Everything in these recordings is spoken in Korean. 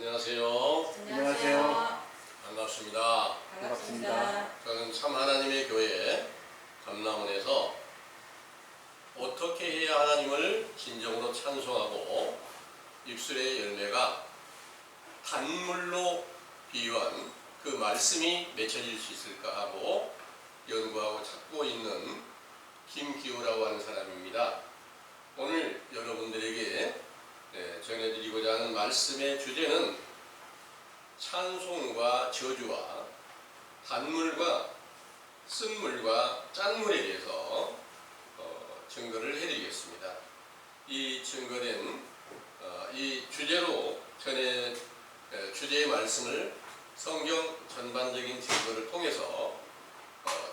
안녕하세요. 안녕하세요. 반갑습니다. 반갑습니다. 저는 참 하나님의 교회 감남원에서 어떻게 해야 하나님을 진정으로 찬송하고 입술의 열매가 단물로 비유한 그 말씀이 맺혀질 수 있을까 하고 연구하고 찾고 있는 김기호라고 하는 사람입니다. 오늘 여러분들에게 전해드리고자 하는 말씀의 주제는 찬송과 저주와 단물과 쓴물과 짠물에 대해서 증거를 해드리겠습니다. 이 증거된 이 주제로 주제의 말씀을 성경 전반적인 증거를 통해서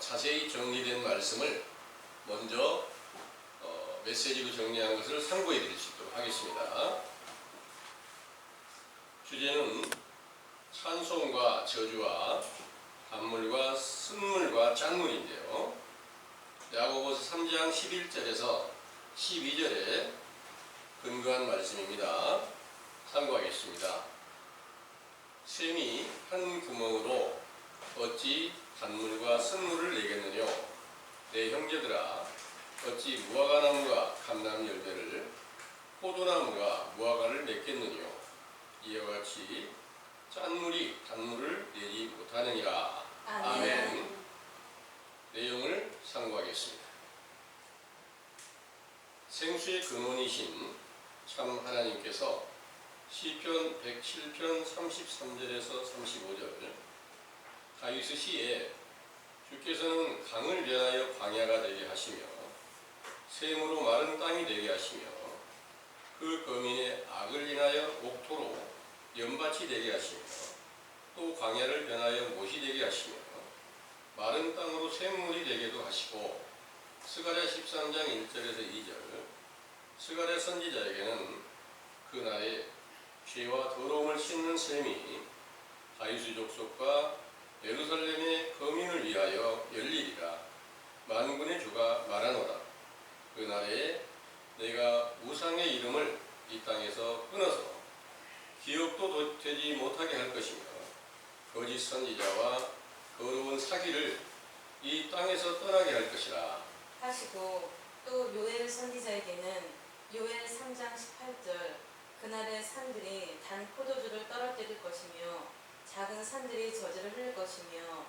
자세히 정리된 말씀을 먼저 메시지로 정리한 것을 참고해 드릴 수 있도록 하겠습니다. 주제는 찬송과 저주와 단물과 쓴물과 짠물인데요. 야고보서 3장 11절에서 12절에 근거한 말씀입니다. 참고하겠습니다. 샘이 한 구멍으로 어찌 단물과 쓴물을 내겠느냐? 내 형제들아, 어찌 무화과나무가 감람 열매를 포도나무가 무화과를 맺겠느냐? 이와 같이 짠물이 단물을 내지 못하느니라. 아멘. 내용을 참고하겠습니다. 생수의 근원이신 참 하나님께서 시편 107편 33절에서 35절 다윗의 시에 주께서는 강을 변하여 광야가 되게 하시며 샘으로 마른 땅이 되게 하시며 그 거민의 악을 인하여 옥토로 연밭이 되게 하시며 또 광야를 변하여 못이 되게 하시며 마른 땅으로 샘물이 되게도 하시고 스가랴 13장 1절에서 2절 스가랴 선지자에게는 그날에 죄와 더러움을 씻는 샘이 다윗의 족속과 예루살렘의 거민을 위하여 열리리라. 만군의 주가 말하노라. 그날에 내가 우상의 이름을 이 땅에서 끊어서 기억도 되지 못하게 할 것이며 거짓 선지자와 더러운 사기를 이 땅에서 떠나게 할 것이라 하시고 또 요엘 선지자에게는 요엘 3장 18절 그날의 산들이 단 포도주를 떨어뜨릴 것이며 작은 산들이 저주를 흘릴 것이며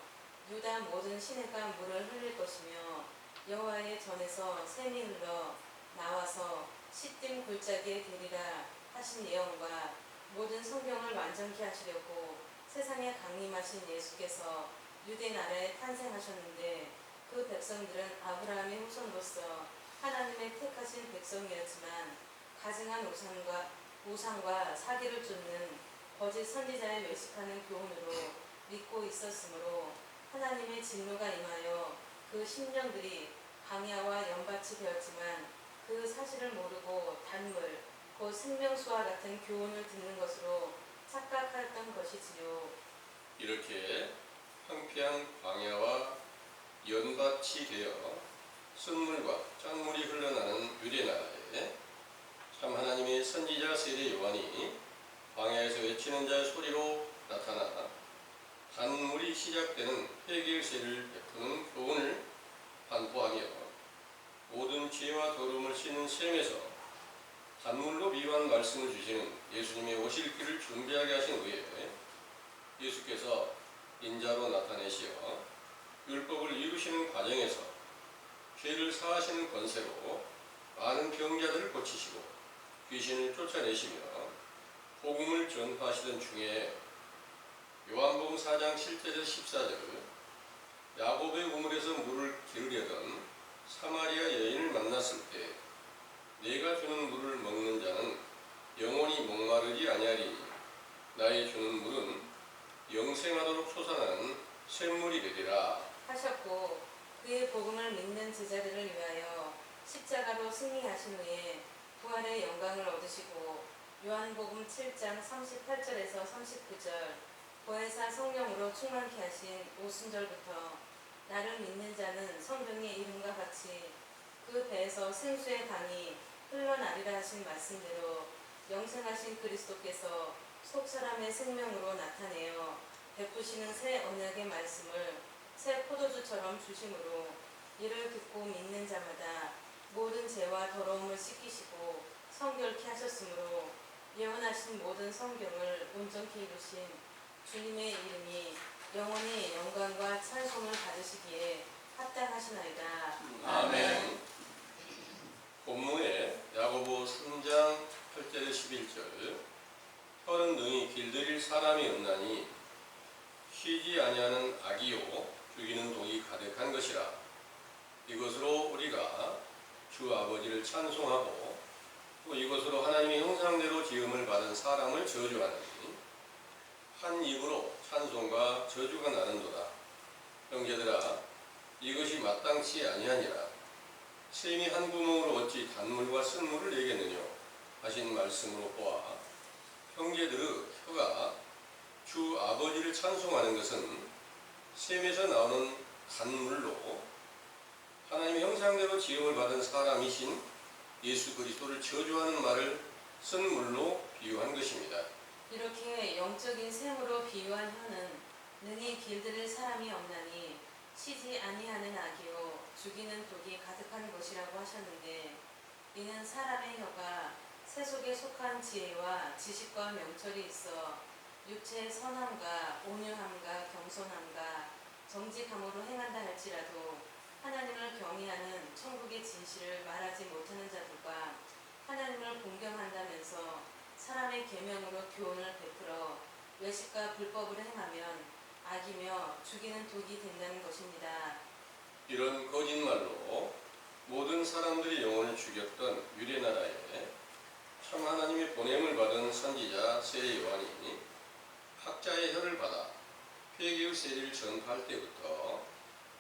유다 모든 시내가 물을 흘릴 것이며 여호와의 전에서 샘이 흘러 나와서 시딤 골짜기에 되리라 하신 예언과 모든 성경을 완전케 하시려고 세상에 강림하신 예수께서 유대 나라에 탄생하셨는데 그 백성들은 아브라함의 후손으로서 하나님의 택하신 백성이었지만 가증한 우상과 사기를 쫓는 거짓 선지자의 외식하는 교훈으로 믿고 있었으므로 하나님의 진노가 임하여 그 심령들이 광야와 연밭이 되었지만 그 사실을 모르고 단물 곧 생명수와 같은 교훈을 듣는 것으로 착각했던 것이지요. 이렇게 황폐한 광야와 연밭이 되어 쓴물과 짠물이 흘러나는 유대나라에 참 하나님의 선지자 세례 요한이 광야에서 외치는 자의 소리로 나타나 단물이 시작되는 회개세를 베푸는 교훈을 반포하며 모든 죄와 더러움을 씻는 샘에서 단물로 비유한 말씀을 주시는 예수님의 오실 길을 준비하게 하신 후에 예수께서 인자로 나타내시어 율법을 이루시는 과정에서 죄를 사하시는 권세로 많은 병자들을 고치시고 귀신을 쫓아내시며 복음을 전파하시던 중에 요한복음 4장 7절에서 14절 야곱의 우물에서 물을 기르려던 사마리아 여인을 만났을 때 내가 주는 물을 먹는 자는 영원히 목마르지 아니하리니 나의 주는 물은 영생하도록 솟아나는 샘물이 되리라 하셨고 그의 복음을 믿는 제자들을 위하여 십자가로 승리하신 후에 부활의 영광을 얻으시고 요한복음 7장 38절에서 39절 보혜사 성령으로 충만케 하신 오순절부터 나를 믿는 자는 성경의 이름과 같이 그 배에서 생수의 강이 흘러나리라 하신 말씀대로 영생하신 그리스도께서 속사람의 생명으로 나타내어 베푸시는 새 언약의 말씀을 새 포도주처럼 주심으로 이를 듣고 믿는 자마다 모든 죄와 더러움을 씻기시고 성결케 하셨으므로 예언하신 모든 성경을 온전케 이루신 주님의 이름이 영원히 영광과 찬송을 받으시기에 합당하시나이다. 아멘. 본문에 야고보 3장 8절 11절 혈은 능히 길들일 사람이 없나니 쉬지 아니하는 악이요 죽이는 독이 가득한 것이라. 이것으로 우리가 주 아버지를 찬송하고 또 이것으로 하나님의 형상대로 지음을 받은 사람을 저주하느니 한 입으로 찬송과 저주가 나는도다. 형제들아, 이것이 마땅치 아니하니라. 샘이 한 구멍으로 어찌 단물과 쓴물을 내겠느냐 하신 말씀으로 보아 형제들의 혀가 주 아버지를 찬송하는 것은 샘에서 나오는 단물로 하나님의 형상대로 지음을 받은 사람이신 예수 그리스도를 저주하는 말을 쓴 물로 비유한 것입니다. 이렇게 영적인 샘으로 비유한 혀는 능히 길들일 사람이 없나니 쉬지 아니하는 악이요 죽이는 독이 가득한 것이라고 하셨는데, 이는 사람의 혀가 세속에 속한 지혜와 지식과 명철이 있어 육체의 선함과 온유함과 겸손함과 정직함으로 행한다 할지라도 하나님을 경외하는 천국의 진실을 말하지 못하는 자들과 하나님을 공경한다면서 사람의 계명으로 교훈을 베풀어 외식과 불법을 행하면 악이며 죽이는 독이 된다는 것입니다. 이런 거짓말로 모든 사람들이 영혼을 죽였던 유대나라에 참 하나님의 보냄을 받은 선지자 새 요한이 학자의 혀를 받아 회개의 세리를 전파할 때부터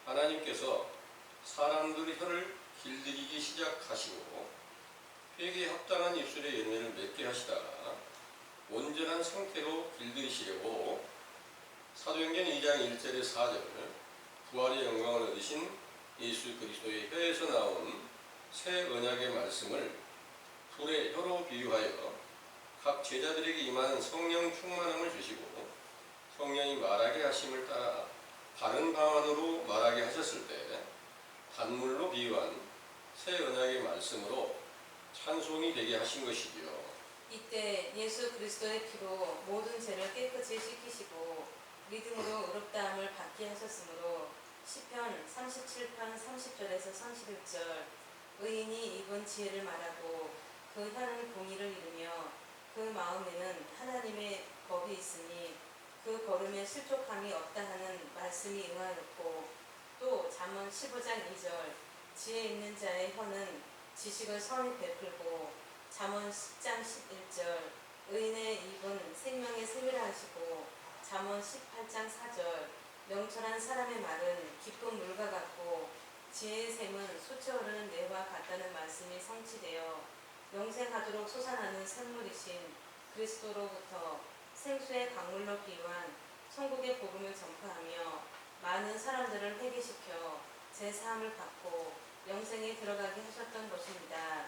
하나님께서 사람들의 혀를 길들이기 시작하시고 회개에 합당한 입술의 열매를 맺게 하시다가 온전한 상태로 길들이시려고 사도행전 2장 1절에 4절 부활의 영광을 얻으신 예수 그리스도의 혀에서 나온 새 언약의 말씀을 불의 혀로 비유하여 각 제자들에게 임하는 성령 충만함을 주시고 성령이 말하게 하심을 따라 다른 방언으로 말하게 하셨을 때 단물로 비유한 새 언약의 말씀으로 찬송이 되게 하신 것이지요. 이때 예수 그리스도의 피로 모든 죄를 깨끗이 씻기시고 믿음으로 의롭다함을 받게 하셨으므로 시편 37편 30절에서 31절 의인이 입은 지혜를 말하고 그 혀는 공의를 이루며 그 마음에는 하나님의 법이 있으니 그 걸음에 실족함이 없다 하는 말씀이 응하였고, 또 잠언 15장 2절 지혜 있는 자의 혀는 지식을 선히 베풀고 잠언 10장 11절 의인의 입은 생명의 샘이라 하시고 잠언 18장 4절 명철한 사람의 말은 깊은 물과 같고 지혜의 샘은 솟아 오르는 내와 같다는 말씀이 성취되어 영생하도록 솟아나는 샘물이신 그리스도로부터 생수의 강물로 비유한 천국의 복음을 전파하며 많은 사람들을 회개시켜 제사함을 받고 영생에 들어가게 하셨던 것입니다.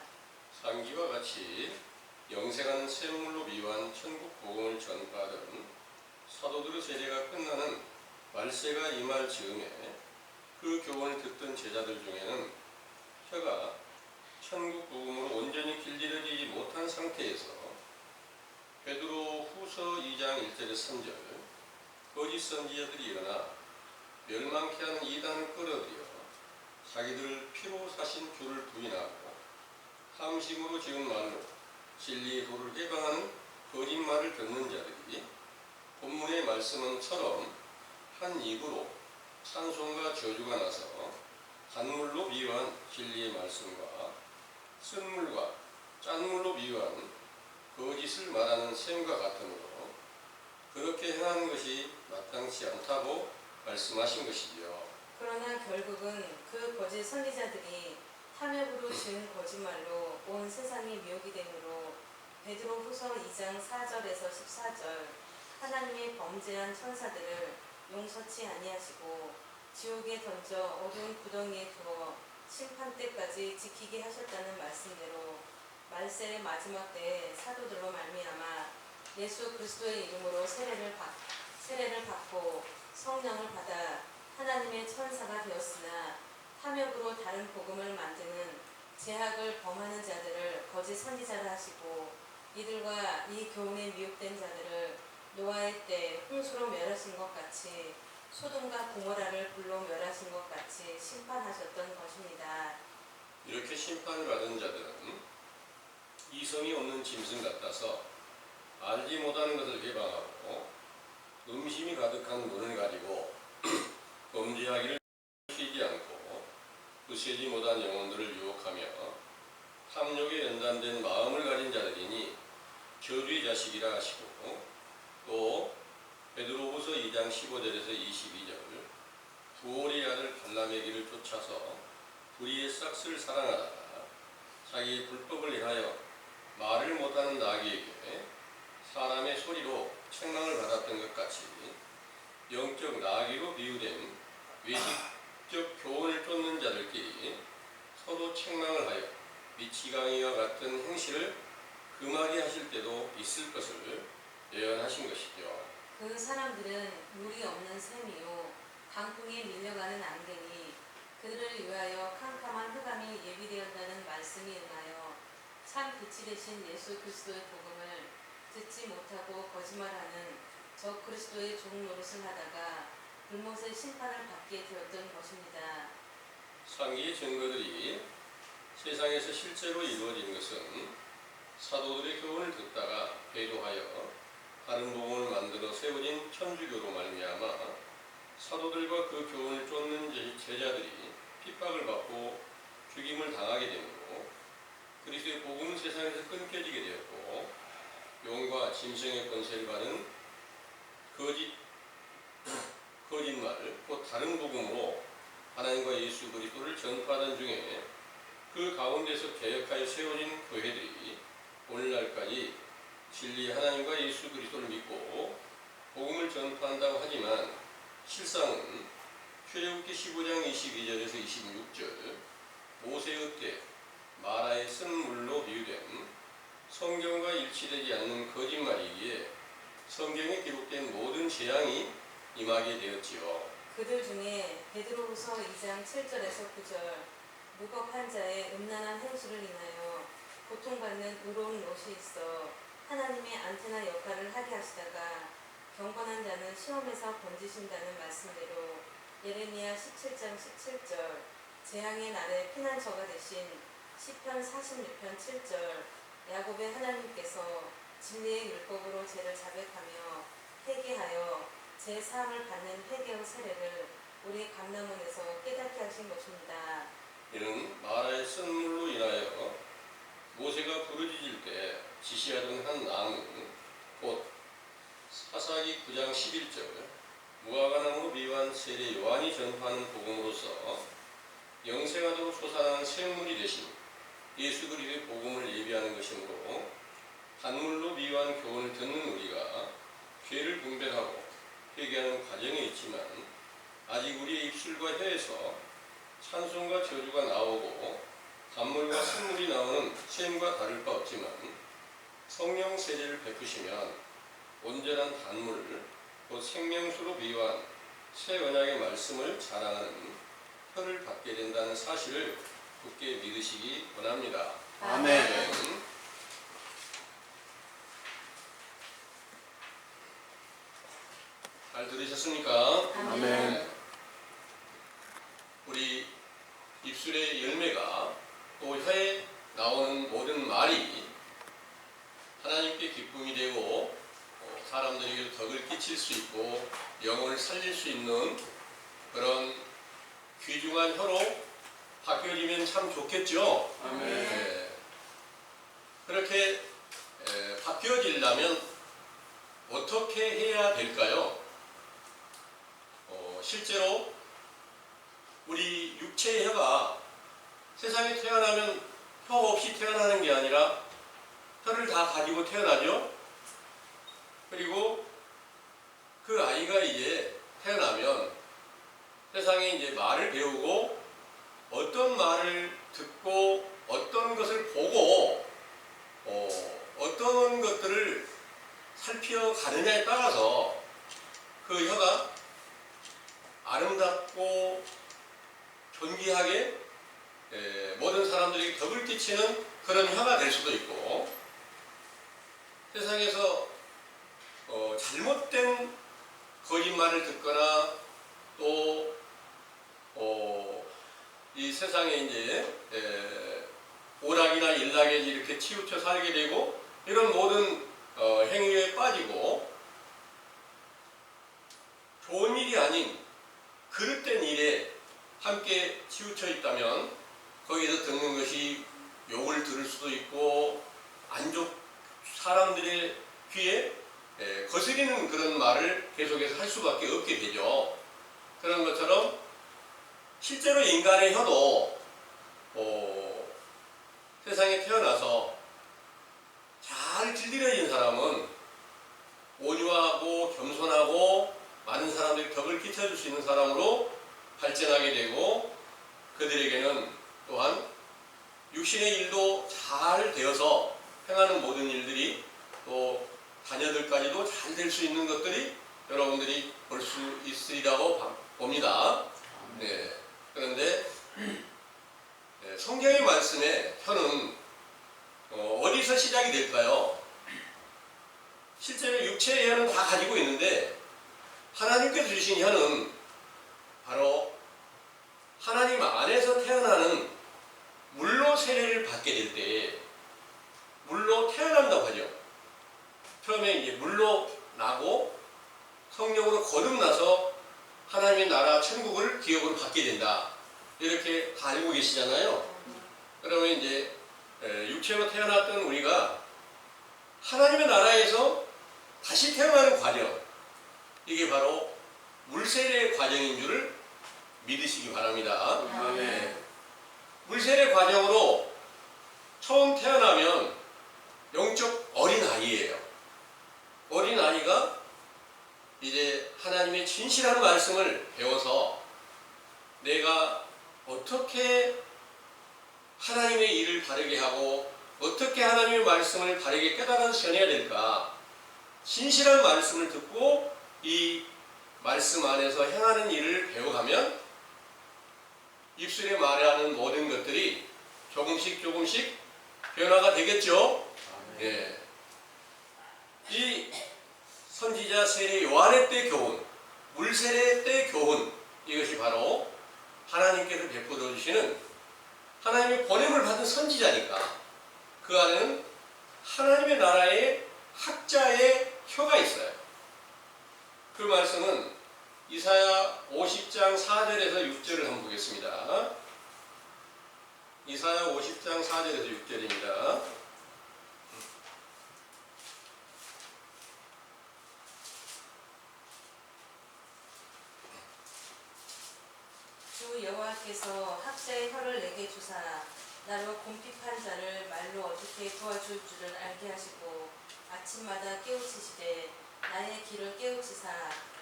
상기와 같이 영생하는 샘물로 비유한 천국 복음을 전파하던 사도들의 세례가 끝나는 말세가 임할 즈음에 그 교훈을 듣던 제자들 중에는 혀가 천국 복음으로 온전히 길들여지지 못한 상태에서 베드로 후서 2장 1절에 3절 거짓 선지자들이 일어나 멸망케 하는 이단을 끌어들여 자기들 피로 사신 주를 부인하고 함심으로 지은 말로 진리의 도를 해방하는 거짓말을 듣는 자들이 본문의 말씀은처럼 한 입으로 찬송과 저주가 나서 단물로 비유한 진리의 말씀과 쓴물과 짠물로 비유한 거짓을 말하는 셈과 같으므로 그렇게 행하는 것이 마땅치 않다고 말씀하신 것이지요. 그러나 결국은 그 거짓 선지자들이 탐욕으로 지은 거짓말로 온 세상이 미혹이 되므로 베드로 후서 2장 4절에서 14절 하나님의 범죄한 천사들을 용서치 아니하시고 지옥에 던져 어두운 구덩이에 두어 심판 때까지 지키게 하셨다는 말씀대로 말세의 마지막 때에 사도들로 말미암아 예수 그리스도의 이름으로 세례를 받고 성령을 받아 하나님의 천사가 되었으나 탐욕으로 다른 복음을 만드는 제약을 범하는 자들을 거짓 선지자를 하시고 이들과 이 교훈에 미혹된 자들을 노아의 때 홍수로 멸하신 것 같이 소돔과 고모라를 불로 멸하신 것 같이 심판하셨던 것입니다. 이렇게 심판을 받은 자들은 이성이 없는 짐승 같아서 알지 못하는 것을 개방하고 음심이 가득한 눈을 가지고 범죄하기를 쉬지 않고 부세지 못한 영혼들을 유혹하며 탐욕에 연단된 마음을 가진 자들이니 저주의 자식이라 하시고, 또 베드로후서 2장 15절에서 22절 부올의 아들 발람의 길을 쫓아서 불의의 싹스를 사랑하다가 자기의 불법을 위하여 말을 못하는 나귀에게 사람의 소리로 책망을 받았던 것 같이 영적 나귀로 비유된 외식적 교훈을 쫓는 자들끼리 서로 책망을 하여 미치광이와 같은 행실을 금하게 하실 때도 있을 것을 예언하신 것이죠. 그 사람들은 물이 없는 샘이요 강풍에 밀려가는 안개니 그들을 위하여 캄캄한 흑암이 예비되었다는 말씀이 응하여 참 빛이 되신 예수 그리스도의 복음을 듣지 못하고 거짓말하는 저 그리스도의 종 노릇을 하다가 불못의 심판을 받게 되었던 것입니다. 상기의 증거들이 세상에서 실제로 이루어진 것은 사도들의 교훈을 듣다가 배도하여 다른 복음을 만들어 세워진 천주교로 말미암아 사도들과 그 교훈을 쫓는 제자들이 핍박을 받고 죽임을 당하게 되므로 그리스도의 복음은 세상에서 끊겨지게 되었고, 용과 짐승의 권세를 받은 거짓말, 곧 다른 복음으로 하나님과 예수 그리스도를 전파하던 중에 그 가운데서 개혁하여 세워진 교회들이 오늘날까지 진리 하나님과 예수 그리스도를 믿고 복음을 전파한다고 하지만 실상은 출애굽기 15장 22절에서 26절 모세의 때 마라에 쓴 물로 비유된 성경과 일치되지 않는 거짓말이기에 성경에 기록된 모든 재앙이 임하게 되었지요. 그들 중에 베드로후서 2장 7절에서 9절 무법한 자의 음란한 행실을 인하여 고통받는 의로운 롯이 있어 하나님의 안테나 역할을 하게 하시다가 경건한 자는 시험에서 건지신다는 말씀대로 예레미야 17장 17절 재앙의 날에 피난처가 되신 시편 46편 7절 야곱의 하나님께서 진리의 율법으로 죄를 자백하며 회개하여 제3을 받는 회개의 세례를 우리 감람원에서 깨닫게 하신 것입니다. 이는 마라의 쓴 물로 인하여 모세가 부르짖을 때 지시하던 한 나무, 곧 사사기 9장 11절 무화과나무로 비유한 세례 요한이 전파하는 복음으로서 영생하도록 솟아나는 샘물이 되신 예수 그리스도의 복음을 예비하는 것이므로 단물로 비유한 교훈을 듣는 우리가 죄를 분별하고 회개하는 과정에 있지만 아직 우리의 입술과 혀에서 찬송과 저주가 나오고 단물과 쓴물이 나오는 샘과 다를 바 없지만 성령 세례를 베푸시면 온전한 단물, 곧 생명수로 비유한 새 언약의 말씀을 자랑하는 혀를 받게 된다는 사실을 굳게 믿으시기 원합니다. 아멘. 잘 들으셨습니까? 아멘. 네. 우리 입술의 열매가 또 혀에 나오는 모든 말이 하나님께 기쁨이 되고 사람들에게 덕을 끼칠 수 있고 영혼을 살릴 수 있는 그런 귀중한 혀로 바뀌어지면 참 좋겠죠. 아멘. 네. 그렇게 바뀌어지려면 어떻게 해야 될까요? 실제로 우리 육체의 혀가 세상에 태어나면 혀 없이 태어나는 게 아니라 혀를 다 가지고 태어나죠. 그리고 그 아이가 이제 태어나면 세상에 이제 말을 배우고 어떤 말을 듣고 어떤 것을 보고 어떤 것들을 살펴가느냐에 따라서 그 혀가 아름답고 존귀하게 모든 사람들에게 덕을 끼치는 그런 혀가 될 수도 있고, 세상에서 잘못된 거짓말을 듣거나 또 이 세상에 이제 오락이나 일락에 이렇게 치우쳐 살게 되고, 이런 모든 행위에 빠지고 좋은 일이 아닌 그릇된 일에 함께 치우쳐 있다면 거기서 듣는 것이 욕을 들을 수도 있고 사람들의 귀에 거스리는 그런 말을 계속해서 할 수밖에 없게 되죠. 그런 것처럼 실제로 인간의 혀도 세상에 태어나서 잘 길들여진 사람은 온유하고 겸손하고 많은 사람들이 덕을 끼쳐줄 수 있는 사람으로 발전하게 되고, 그들에게는 또한 육신의 일도 잘 되어서 행하는 모든 일들이 또 자녀들까지도 잘 될 수 있는 것들이 여러분들이 볼 수 있으리라고 봅니다. 네. 그런데 성경의 말씀에 혀는 어디서 시작이 될까요? 실제로 육체의 혀는 다 가지고 있는데 하나님께서 주신 혀는 바로 하나님 안에서 태어나는 물로 세례를 받게 될 때, 물로 태어난다고 하죠. 처음에 이제 물로 나고 성령으로 거듭나서 하나님의 나라 천국을 기업으로 받게 된다, 이렇게 다 알고 계시잖아요. 그러면 이제 육체로 태어났던 우리가 하나님의 나라에서 다시 태어나는 과정, 이게 바로 물세례의 과정인 줄을 믿으시기 바랍니다. 네. 물세례 과정으로 처음 태어나면 영적 어린아이예요. 어린아이가 이제 하나님의 진실한 말씀을 배워서 내가 어떻게 하나님의 일을 바르게 하고 어떻게 하나님의 말씀을 바르게 깨달아서 전해야 될까, 진실한 말씀을 듣고 이 말씀 안에서 행하는 일을 배워가면 입술에 말하는 모든 것들이 조금씩 변화가 되겠죠. 예. 이 선지자 세례 요한의 때 교훈, 물세례 때 교훈, 이것이 바로 하나님께서 베풀어 주시는 하나님의 보냄을 받은 선지자니까 그 안에는 하나님의 나라의 학자의 혀가 있어요. 그 말씀은 이사야 50장 4절에서 6절을 한번 보겠습니다. 이사야 50장 4절에서 6절입니다. 주 여호와께서 학자의 혀를 내게 주사 나로 궁핍한 자를 말로 어떻게 도와줄 줄을 알게 하시고 아침마다 깨우치시되 나의 귀를 깨우치사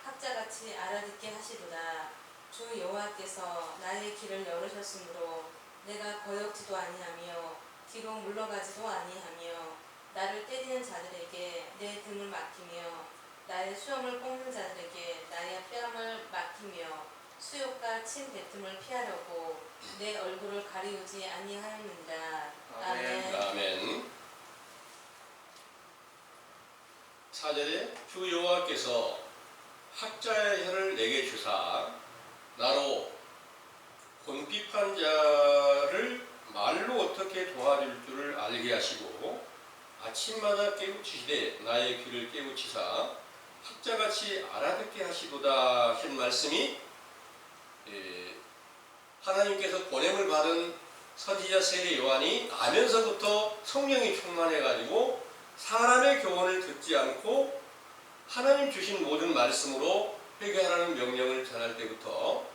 학자같이 알아듣게 하시도다. 주 여호와께서 나의 귀를 열으셨으므로 내가 거역지도 아니하며 뒤로 물러가지도 아니하며 나를 때리는 자들에게 내 등을 막히며 나의 수염을 뽑는 자들에게 나의 뺨을 막히며 수욕과 침 뱉음을 피하려고 내 얼굴을 가리우지 아니하였느니라. 아멘. 아멘. 4절에 주 여호와께서 학자의 혀를 내게 주사 나로 궁핍한 자를 말로 어떻게 도와줄 줄을 알게 하시고 아침마다 깨우치시되 나의 귀를 깨우치사 학자같이 알아듣게 하시도다 하신 말씀이 하나님께서 보냄을 받은 선지자 세례 요한이 나면서부터 성령이 충만해가지고 사람의 교훈을 듣지 않고 하나님 주신 모든 말씀으로 회개하라는 명령을 전할 때부터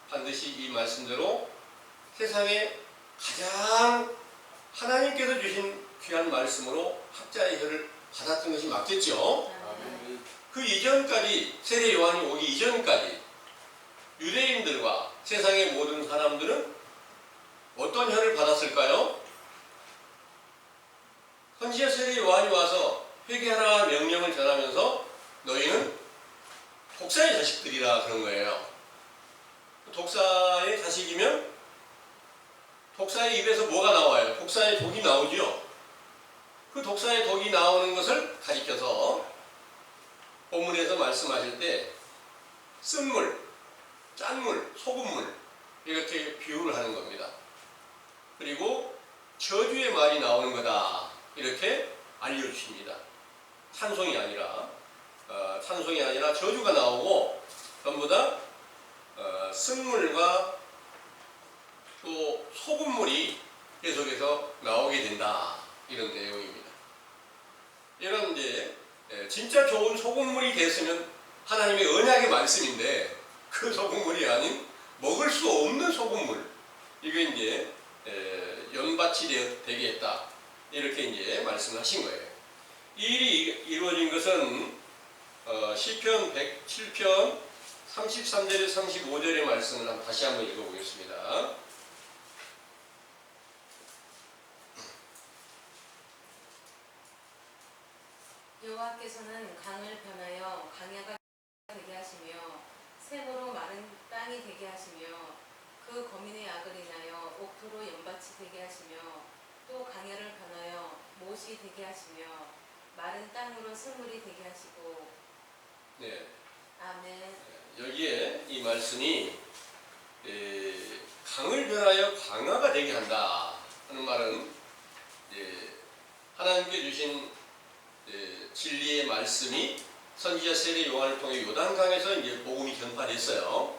반드시 이 말씀대로 세상에 가장 하나님께서 주신 귀한 말씀으로 학자의 혀를 받았던 것이 맞겠죠. 그 이전까지, 세례 요한이 오기 이전까지 유대인들과 세상의 모든 사람들은 어떤 혀를 받았을까요? 선지자 세례 요한이 와서 회개하라 명령을 전하면서 너희는 독사의 자식들이라 그런 거예요. 독사의 자식이면 독사의 입에서 뭐가 나와요? 독사의 독이 나오죠. 그 독사의 독이 나오는 것을 가리켜서 본문에서 말씀하실 때 쓴물, 짠물, 소금물 이렇게 비유를 하는 겁니다. 그리고 저주의 말이 나오는 거다 이렇게 알려주십니다. 찬송이 아니라 저주가 나오고 전부 다 쓴물과 또 소금물이 계속해서 나오게 된다 이런 내용입니다. 이런 이제 진짜 좋은 소금물이 됐으면 하나님의 언약의 말씀인데 그 소금물이 아닌 먹을 수 없는 소금물 이게 이제 연밭이 되게 했다 이렇게 이제 말씀하신 거예요. 이 일이 이루어진 것은 시편 107편 33절에 35절의 말씀을 다시 한번 읽어보겠습니다. 여호와께서는 강을 변하여 광야가 되게 하시며 샘으로 마른 땅이 되게 하시며 그 거민의 악을 인하여 옥토로 연밭이 되게 하시며 또 광야를 변하여 못이 되게 하시며 마른 땅으로 승물이 되게 하시고. 네. 아멘. 여기에 이 말씀이 강을 변하여 광야가 되게 한다 하는 말은 하나님께 주신 진리의 말씀이 선지자 세례 요한을 통해 요단강에서 이제 복음이 전파됐어요.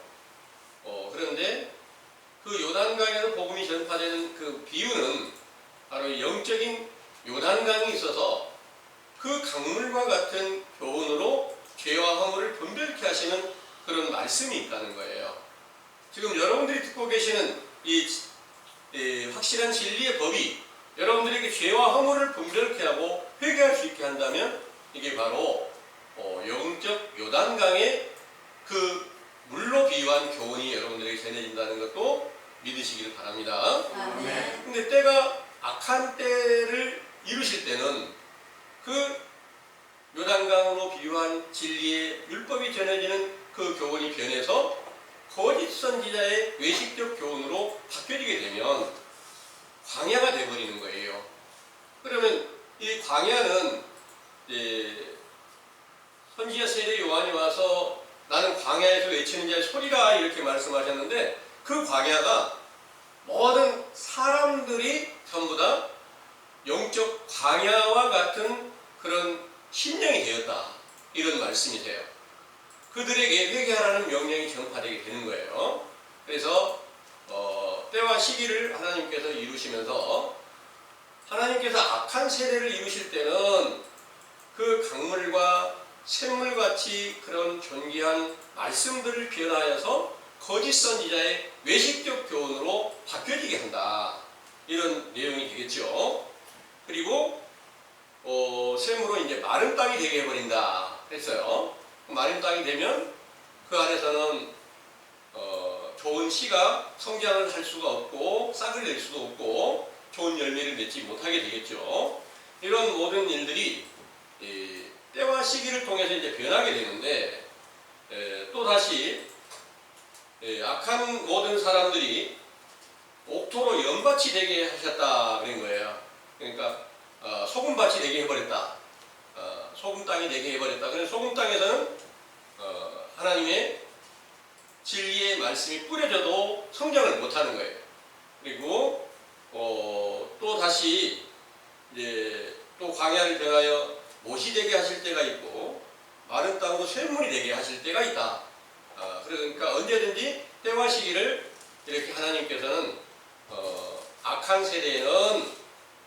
그런데 그 요단강에서 복음이 전파되는 그 비유는 바로 영적인 요단강이 있어서 그 강물과 같은 교훈으로 죄와 허물을 분별케 하시는 그런 말씀이 있다는 거예요. 지금 여러분들이 듣고 계시는 이 확실한 진리의 법이 여러분들에게 죄와 허물을 분별케 하고 회개할 수 있게 한다면 이게 바로 영적 요단강의 그 물로 비유한 교훈이 여러분들에게 전해진다는 것도 믿으시기를 바랍니다. 아멘. 근데 때가 악한 때를 이루실 때는 그 요단강으로 비유한 진리의 율법이 전해지는 그 교훈이 변해서 거짓 선지자의 외식적 교훈으로 바뀌어지게 되면 광야가 되어버리는 거예요. 그러면 이 광야는 선지자 세례 요한이 와서 나는 광야에서 외치는 자의 소리라 이렇게 말씀하셨는데 그 광야가 모든 사람들이 전부 다 영적 광야와 같은 그런 심령이 되었다 이런 말씀이세요. 그들에게 회개하라는 명령이 전파되게 되는 거예요. 그래서 때와 시기를 하나님께서 이루시면서 하나님께서 악한 세대를 이루실 때는 그 강물과 샘물같이 그런 존귀한 말씀들을 변하여서 거짓 선지자의 외식적 교훈으로 바뀌어지게 한다 이런 내용이 되겠죠. 그리고 샘으로 이제 마른 땅이 되게 해버린다 했어요. 마른 땅이 되면 그 안에서는 좋은 씨가 성장을 할 수가 없고 싹을 낼 수도 없고 좋은 열매를 맺지 못하게 되겠죠. 이런 모든 일들이 때와 시기를 통해서 이제 변하게 되는데 또 다시 악한 모든 사람들이 옥토로 연밭이 되게 하셨다 그런 거예요. 그러니까 소금밭이 되게 해버렸다. 소금 땅이 되게 해버렸다. 그래서 소금 땅에서는 하나님의 진리의 말씀이 뿌려져도 성장을 못하는 거예요. 그리고 또 다시 이제 또 광야를 변하여 못이 되게 하실 때가 있고 마른 땅으로 샘물이 되게 하실 때가 있다. 그러니까 언제든지 때와 시기를 이렇게 하나님께서는 악한 세대에는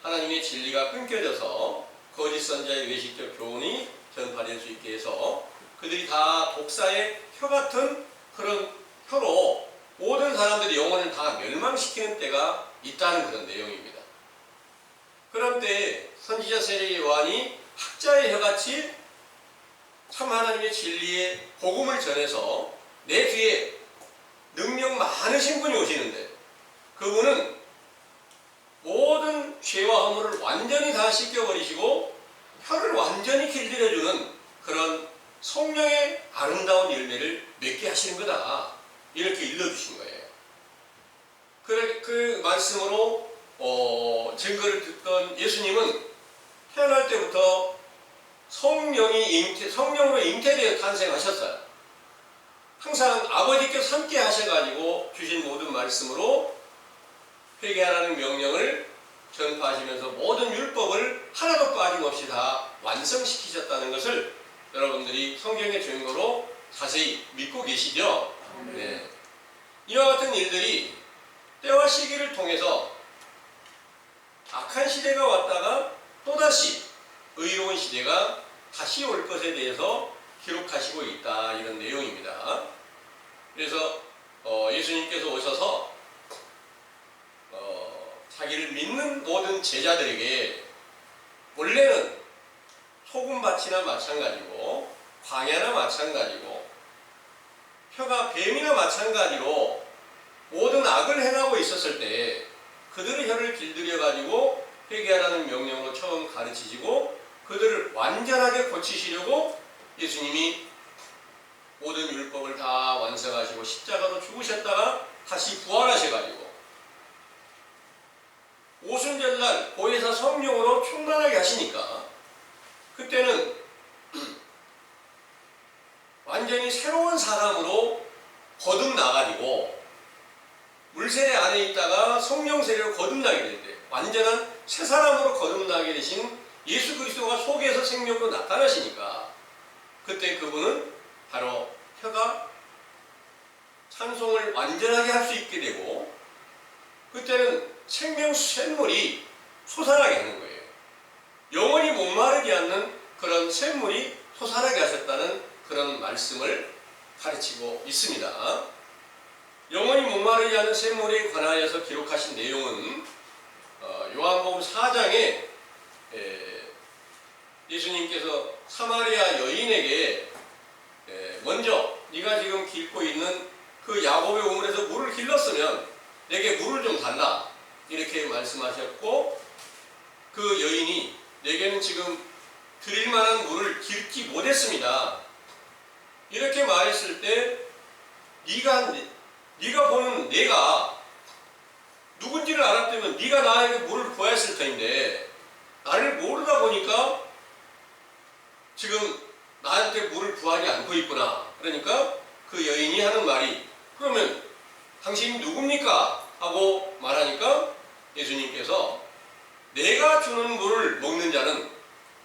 하나님의 진리가 끊겨져서 거짓 선자의 외식적 교훈이 전파될 수 있게 해서 그들이 다 독사의 혀 같은 그런 혀로 모든 사람들의 영혼을 다 멸망시키는 때가 있다는 그런 내용입니다. 그런 때에 선지자 세례 요한이 학자의 혀같이 참 하나님의 진리의 복음을 전해서 내 뒤에 능력 많으신 분이 오시는데 그분은 모든 죄와 허물을 완전히 다 씻겨버리시고 혀를 완전히 아름다운 열매를 맺게 하시는 거다. 이렇게 일러주신 거예요. 그 말씀으로 증거를 듣던 예수님은 태어날 때부터 성령으로 잉태되어 탄생하셨어요. 항상 아버지께서 함께 하셔가지고 주신 모든 말씀으로 회개하라는 명령을 전파하시면서 모든 율법을 하나도 빠짐없이 다 완성시키셨다는 것을 여러분들이 성경의 증거로 자세히 믿고 계시죠? 네. 이와 같은 일들이 때와 시기를 통해서 악한 시대가 왔다가 또다시 의로운 시대가 다시 올 것에 대해서 기록하시고 있다, 이런 내용입니다. 그래서 예수님께서 오셔서 자기를 믿는 모든 제자들에게 원래는 소금밭이나 마찬가지고 광야나 마찬가지고 혀가 뱀이나 마찬가지로 모든 악을 행하고 있었을 때 그들의 혀를 길들여 가지고 회개하라는 명령으로 처음 가르치시고 그들을 완전하게 고치시려고 예수님이 모든 율법을 다 완성하시고 십자가로 죽으셨다가 다시 부활하셔가지고 오순절날 보혜사 성령으로 충만하게 하시니까 그때는 완전히 새로운 사람으로 거듭나가지고 물세례 안에 있다가 성령 세례로 거듭나게 될 때 완전한 새 사람으로 거듭나게 되신 예수 그리스도가 속에서 생명으로 나타나시니까 그때 그분은 바로 혀가 찬송을 완전하게 할 수 있게 되고 그때는 생명수 샘물이 솟아나게 하는 거예요. 영원히 목마르지 않는 그런 샘물이 솟아나게 하셨다는 그런 말씀을 가르치고 있습니다. 영원히 목마르지 않는 샘물에 관하여서 기록하신 내용은 요한복음 4장에 예수님께서 사마리아 여인에게 먼저 네가 지금 깃고 있는 그 야곱의 우물에서 물을 길렀으면 내게 물을 좀 달라 이렇게 말씀하셨고 그 여인이 내게는 지금 드릴 만한 물을 길지 못했습니다. 이렇게 말했을 때 네가 보는 내가 누군지를 알았다면 네가 나에게 물을 구했을 터인데 나를 모르다 보니까 지금 나한테 물을 구하지 않고 있구나. 그러니까 그 여인이 하는 말이 그러면 당신이 누굽니까? 하고 말하니까 예수님께서 내가 주는 물을 먹는 자는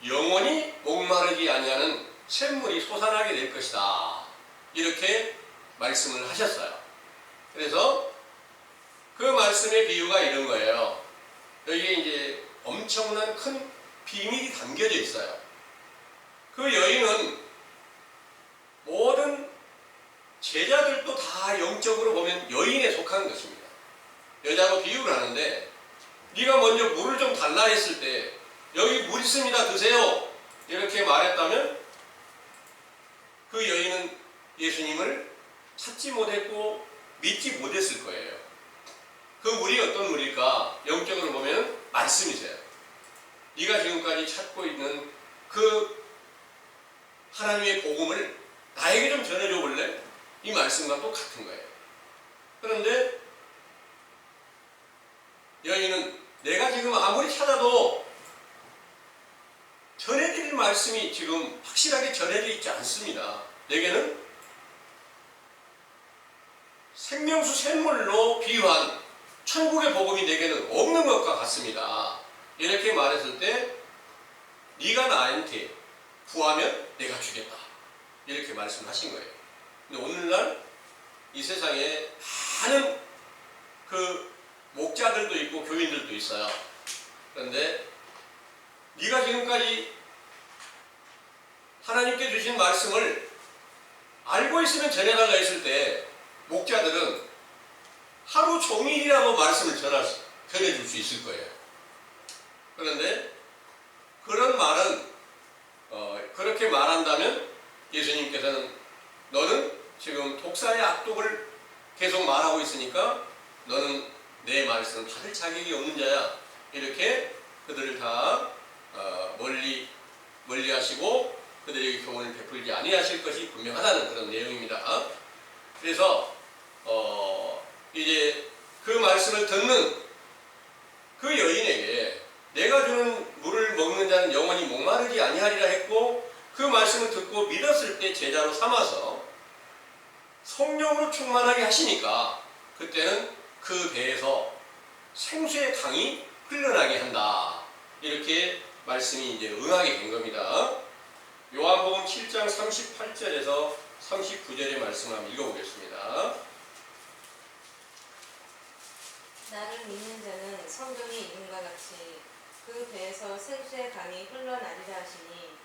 영원히 목마르지 아니하는 샘물이 솟아나게 될 것이다. 이렇게 말씀을 하셨어요. 그래서 그 말씀의 비유가 이런 거예요. 여기에 이제 엄청난 큰 비밀이 담겨져 있어요. 그 여인은 모든 제자들도 다 영적으로 보면 여인에 속한 것입니다. 여자로 비유를 하는데 네가 먼저 물을 좀 달라 했을 때 여기 물 있습니다 드세요 이렇게 말했다면 그 여인은 예수님을 찾지 못했고 믿지 못했을 거예요. 그 물이 어떤 물일까? 영적으로 보면 말씀이세요. 네가 지금까지 찾고 있는 그 하나님의 복음을 나에게 좀 전해줘 볼래? 이 말씀과 똑같은 거예요. 그런데 여인은 내가 지금 아무리 찾아도 전해드릴 말씀이 지금 확실하게 전해져 있지 않습니다. 내게는 생명수 샘물로 비유한 천국의 복음이 내게는 없는 것과 같습니다. 이렇게 말했을 때 네가 나한테 구하면 내가 주겠다. 이렇게 말씀하신 거예요. 근데 오늘날 이 세상에 많은 그 목자들도 있고 교인들도 있어요. 그런데 네가 지금까지 하나님께 주신 말씀을 알고 있으면 전해달라 했을 때 목자들은 하루 종일이라도 말씀을 전해줄 수 있을 거예요. 그런데 그런 말은 그렇게 말한다면 예수님께서는 너는 지금 독사의 악독을 계속 말하고 있으니까 너는 내 말씀 받을 자격이 없는 자야. 이렇게 그들을 다 멀리 하시고 그들에게 교훈을 베풀지 아니하실 것이 분명하다는 그런 내용입니다. 그래서 이제 그 말씀을 듣는 그 여인에게 내가 주는 물을 먹는 자는 영원히 목마르지 아니하리라 했고, 그 말씀을 듣고 믿었을 때 제자로 삼아서 성령으로 충만하게 하시니까 그때는 그 배에서 생수의 강이 흘러나게 한다. 이렇게 말씀이 이제 응하게 된 겁니다. 요한복음 7장 38절에서 39절의 말씀을 한번 읽어보겠습니다. 나를 믿는 자는 성경이 이름과 같이 그 배에서 생수의 강이 흘러나리라 하시니,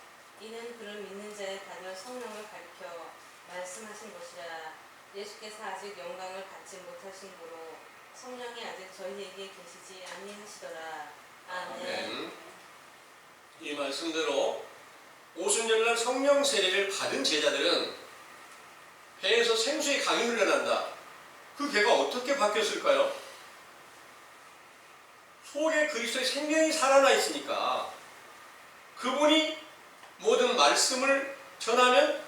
이는 그를 믿는 자에 받을 성령을 가리켜 말씀하신 것이라. 예수께서 아직 영광을 받지 못하신 고로 성령이 아직 저희에게 계시지 아니하시더라. 아멘. 이 말씀대로 오순절날 성령 세례를 받은 제자들은 배에서 생수의 강이 흘러난다. 그 배가 어떻게 바뀌었을까요? 속에 그리스도의 생명이 살아나 있으니까 그분이 모든 말씀을 전하면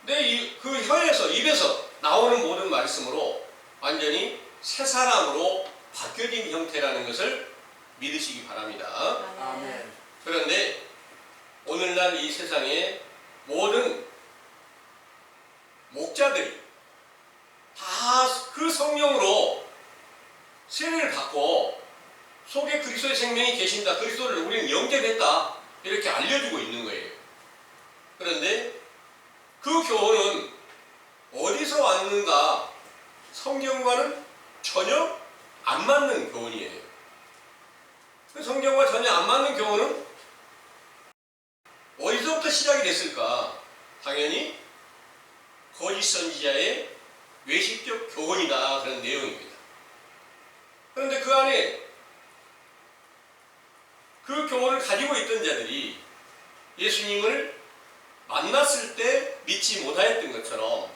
그 혀에서, 입에서 나오는 모든 말씀으로 완전히 새 사람으로 바뀌어진 형태라는 것을 믿으시기 바랍니다. 아멘. 그런데 오늘날 이 세상의 모든 목자들이 다 그 성령으로 세례를 받고 속에 그리스도의 생명이 계신다, 그리스도를 우리는 영접했다, 이렇게 알려주고 있는 거예요. 그런데 그 교훈은 어디서 왔는가? 성경과는 전혀 안 맞는 교훈이에요. 그 성경과 전혀 안 맞는 교훈은 어디서부터 시작이 됐을까? 당연히 거짓 선지자의 외식적 교훈이다, 그런 내용입니다. 그런데 그 안에 그 교훈을 가지고 있던 자들이 예수님을 만났을 때 믿지 못하였던 것처럼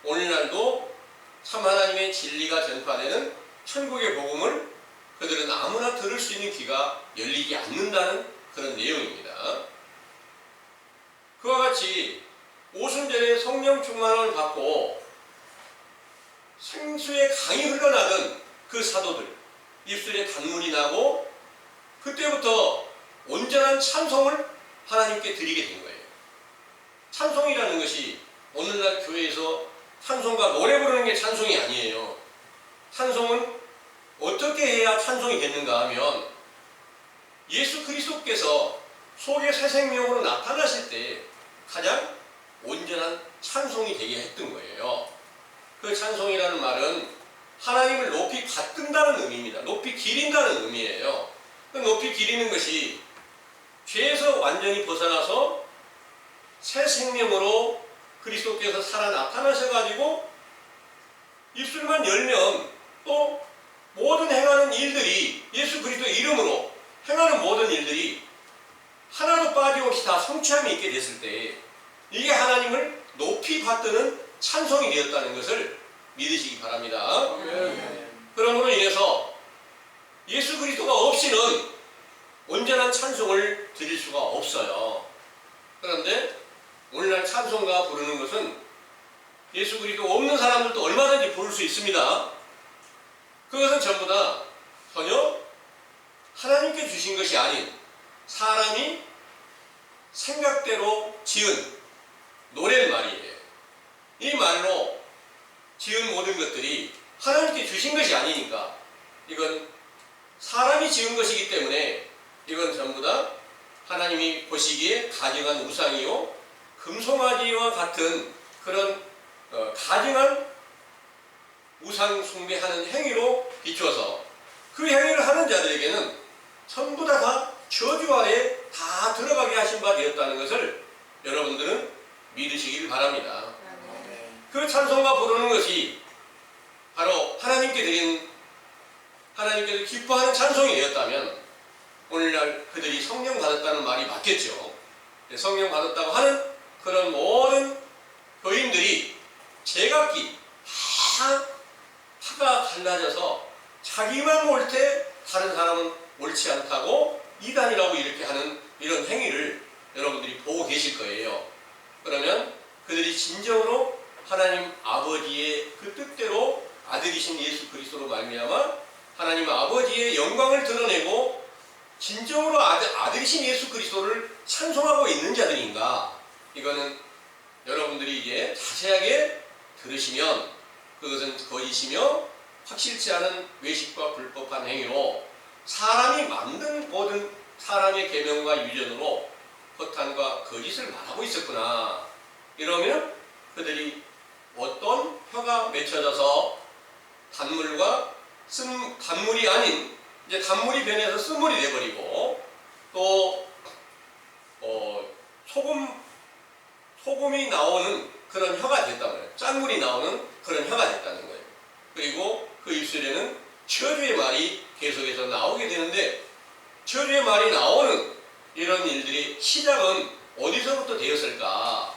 오늘날도 참 하나님의 진리가 전파되는 천국의 복음을 그들은 아무나 들을 수 있는 귀가 열리지 않는다는 그런 내용입니다. 그와 같이 오순절에 성령 충만을 받고 생수의 강이 흘러나던 그 사도들, 입술에 단물이 나고 그때부터 온전한 찬송을 하나님께 드리게 된 거예요. 찬송이라는 것이 오늘날 교회에서 찬송과 노래 부르는 게 찬송이 아니에요. 찬송은 어떻게 해야 찬송이 됐는가 하면 예수 그리스도께서 속에 새 생명으로 나타나실 때 가장 온전한 찬송이 되게 했던 거예요. 그 찬송이라는 말은 하나님을 높이 받든다는 의미입니다. 높이 기린다는 의미예요. 그 높이 기리는 것이 죄에서 완전히 벗어나서 새 생명으로 그리스도께서 살아 나타나셔가지고 입술만 열면 또 모든 행하는 일들이 예수 그리스도의 이름으로 행하는 모든 일들이 하나도 빠짐없이 다 성취함이 있게 됐을 때 이게 하나님을 높이 받드는 찬송이 되었다는 것을 믿으시기 바랍니다. 그러므로 인해서 예수 그리스도가 없이는 온전한 찬송을 드릴 수가 없어요. 그런데 오늘날 찬송가 부르는 것은 예수 그리스도 없는 사람들도 얼마든지 부를 수 있습니다. 그것은 전부 다 전혀 하나님께 주신 것이 아닌 사람이 생각대로 지은 노랫말이에요. 이 말로 지은 모든 것들이 하나님께 주신 것이 아니니까 이건 사람이 지은 것이기 때문에 이건 전부 다 하나님이 보시기에 가증한 우상이요 금송아지와 같은 그런 가증한 우상 숭배하는 행위로 비춰서 그 행위를 하는 자들에게는 전부 다 저주 아래 다 들어가게 하신 바 되었다는 것을 여러분들은 믿으시길 바랍니다. 그 찬송가 부르는 것이 바로 하나님께 드린 하나님께서 기뻐하는 찬송이 되었다면 오늘날 그들이 성령 받았다는 말이 맞겠죠. 성령 받았다고 하는 그런 모든 교인들이 제각기 다 파가 갈라져서 자기만 옳되 다른 사람은 옳지 않다고 이단이라고 이렇게 하는 이런 행위를 여러분들이 보고 계실 거예요. 그러면 그들이 진정으로 하나님 아버지의 그 뜻대로 아들이신 예수 그리스도로 말미암아 하나님 아버지의 영광을 드러내고 진정으로 아들이신 예수 그리스도를 찬송하고 있는 자들인가? 이거는 여러분들이 이제 자세하게 들으시면 그것은 거짓이며 확실치 않은 외식과 불법한 행위로 사람이 만든 모든 사람의 계명과 유전으로 허탄과 거짓을 말하고 있었구나. 이러면 그들이 어떤 혀가 맺혀져서 단물과 단물이 아닌 이제 단물이 변해서 쓴물이 돼버리고 또 소금이 나오는 그런 혀가 됐다는 거예요. 짠물이 나오는 그런 혀가 됐다는 거예요. 그리고 그 입술에는 저주의 말이 계속해서 나오게 되는데 저주의 말이 나오는 이런 일들이 시작은 어디서부터 되었을까?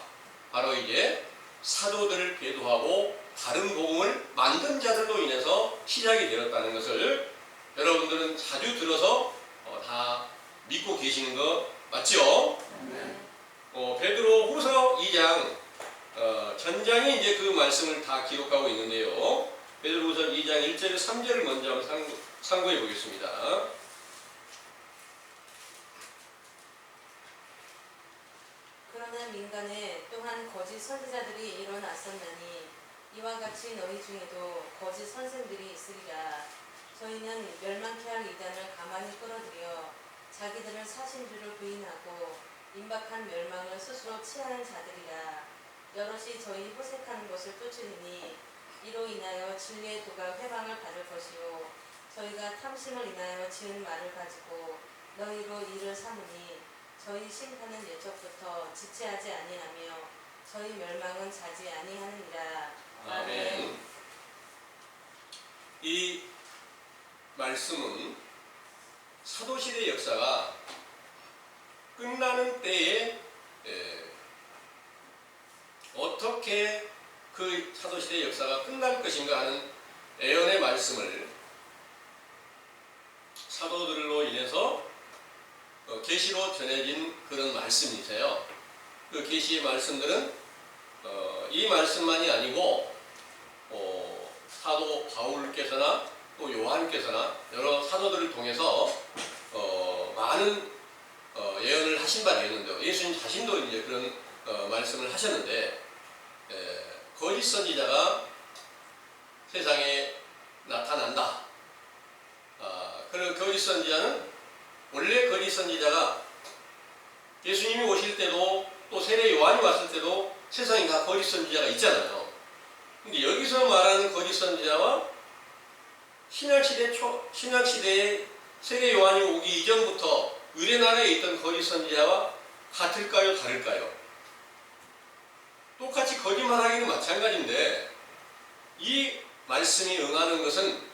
바로 이제 사도들을 배도하고 다른 복음을 만든 자들로 인해서 시작이 되었다는 것을 여러분들은 자주 들어서 다 믿고 계시는 거 맞죠? 베드로 후서 2장 전장이 이제 그 말씀을 다 기록하고 있는데요. 베드로 후서 2장 1절 3절을 먼저 한번 참고해 보겠습니다. 그러나 민간에 또한 거짓 선지자들이 일어났었나니 이와 같이 너희 중에도 거짓 선생들이 있으리라. 저희는 멸망케 할 이단을 가만히 끌어들여 자기들을 사신 줄을 부인하고 임박한 멸망을 스스로 취하는 자들이라. 여럿이 저희 호색하는 것을 쫓으리니 이로 인하여 진리의 도가 회방을 받을 것이요 저희가 탐심을 인하여 지은 말을 가지고 너희로 이를 삼으니 저희 심판은 예적부터 지체하지 아니하며 저희 멸망은 자지 아니하느니라. 아멘. 이 말씀은 사도시대 역사가 끝나는 때에 어떻게 그 사도시대 역사가 끝날 것인가 하는 예언의 말씀을 사도들로 인해서 계시로 전해진 그런 말씀이세요. 그 계시의 말씀들은 이 말씀만이 아니고 사도 바울께서나 또 요한께서나 여러 사도들을 통해서 많은 예언을 하신 바 되었는데요. 예수님 자신도 이제 그런 말씀을 하셨는데 거짓 선지자가 세상에 나타난다. 그런 거짓 선지자는 원래 거짓 선지자가 예수님이 오실 때도 또 세례 요한이 왔을 때도 세상에 다 거짓 선지자가 있잖아요. 근데 여기서 말하는 거짓 선지자와 신약시대에 세례 요한이 오기 이전부터 의뢰나라에 있던 거짓 선지자와 같을까요? 다를까요? 똑같이 거짓말하기는 마찬가지인데 이 말씀이 응하는 것은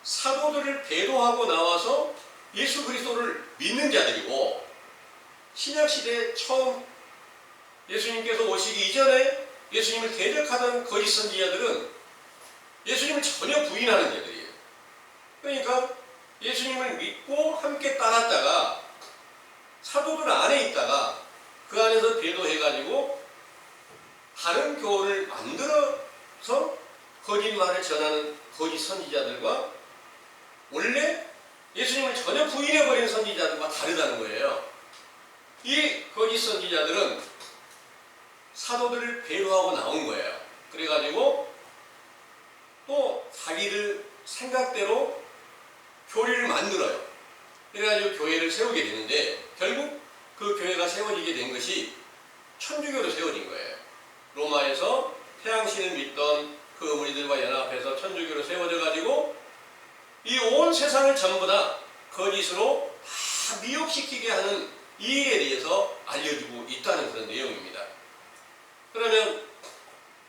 사도들을 배도하고 나와서 예수 그리스도를 믿는 자들이고 신약시대에 처음 예수님께서 오시기 이전에 예수님을 대적하던 거짓 선지자들은 예수님을 전혀 부인하는 자들이에요. 그러니까 예수님을 믿고 함께 따랐다가 사도들 안에 있다가 그 안에서 배도해가지고 다른 교훈을 만들어서 거짓말을 전하는 거짓 선지자들과 원래 예수님을 전혀 부인해버리는 선지자들과 다르다는 거예요. 이 거짓 선지자들은 사도들을 배도하고 나온 거예요. 그래가지고 또 자기들 생각대로 교리를 만들어요. 그래가지고 교회를 세우게 되는데 결국 그 교회가 세워지게 된 것이 천주교로 세워진 거예요. 로마에서 태양신을 믿던 그 무리들과 연합해서 천주교로 세워져가지고 이 온 세상을 전부 다 거짓으로 다 미혹시키게 하는 이 일에 대해서 알려주고 있다는 그런 내용입니다. 그러면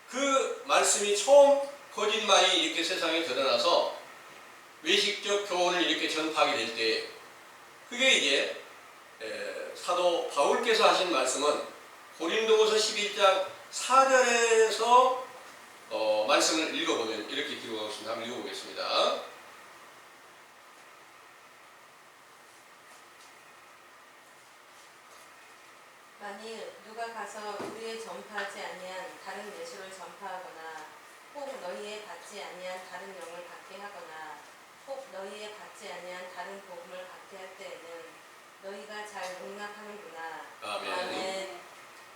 그 말씀이 처음 거짓말이 이렇게 세상에 드러나서 외식적 교훈을 이렇게 전파하게 될 때 그게 이제 사도 바울께서 하신 말씀은 고린도후서 11장 4절에서 말씀을 읽어보면 이렇게 기록하고 있습니다. 한번 읽어보겠습니다. 만일 누가 가서 우리의 전파하지 아니한 다른 예수를 전파하거나 혹 너희의 받지 아니한 다른 영을 받게 하거나 혹 너희의 받지 아니한 다른 복음을 받게 할 때에는 너희가 잘 용납하는구나. 아멘.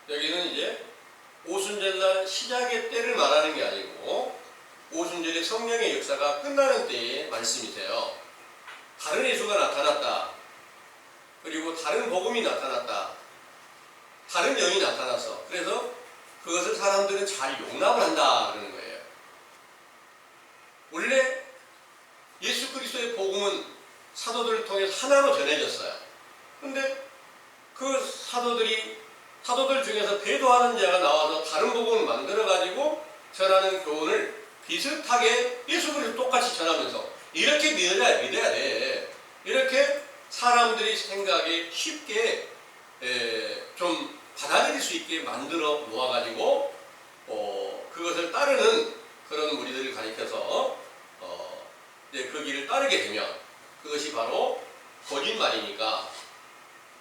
여기는 이제 오순절날 시작의 때를 말하는 게 아니고 오순절의 성령의 역사가 끝나는 때의 말씀이세요. 다른 예수가 나타났다. 그리고 다른 복음이 나타났다. 다른 영이 나타났어. 그래서 그것을 사람들은 잘 용납을 한다 그러는 거예요. 원래 예수 그리스도의 복음은 사도들을 통해서 하나로 전해졌어요. 근데 그 사도들 중에서 배도하는 자가 나와서 다른 복음을 만들어가지고 전하는 교훈을 비슷하게 예수 그리스도 똑같이 전하면서 이렇게 믿어야 돼. 이렇게 사람들이 생각에 쉽게 좀 받아들일 수 있게 만들어 놓아가지고 그것을 따르는 그런 무리들을 가리켜서 이제 그 길을 따르게 되면 그것이 바로 거짓말이니까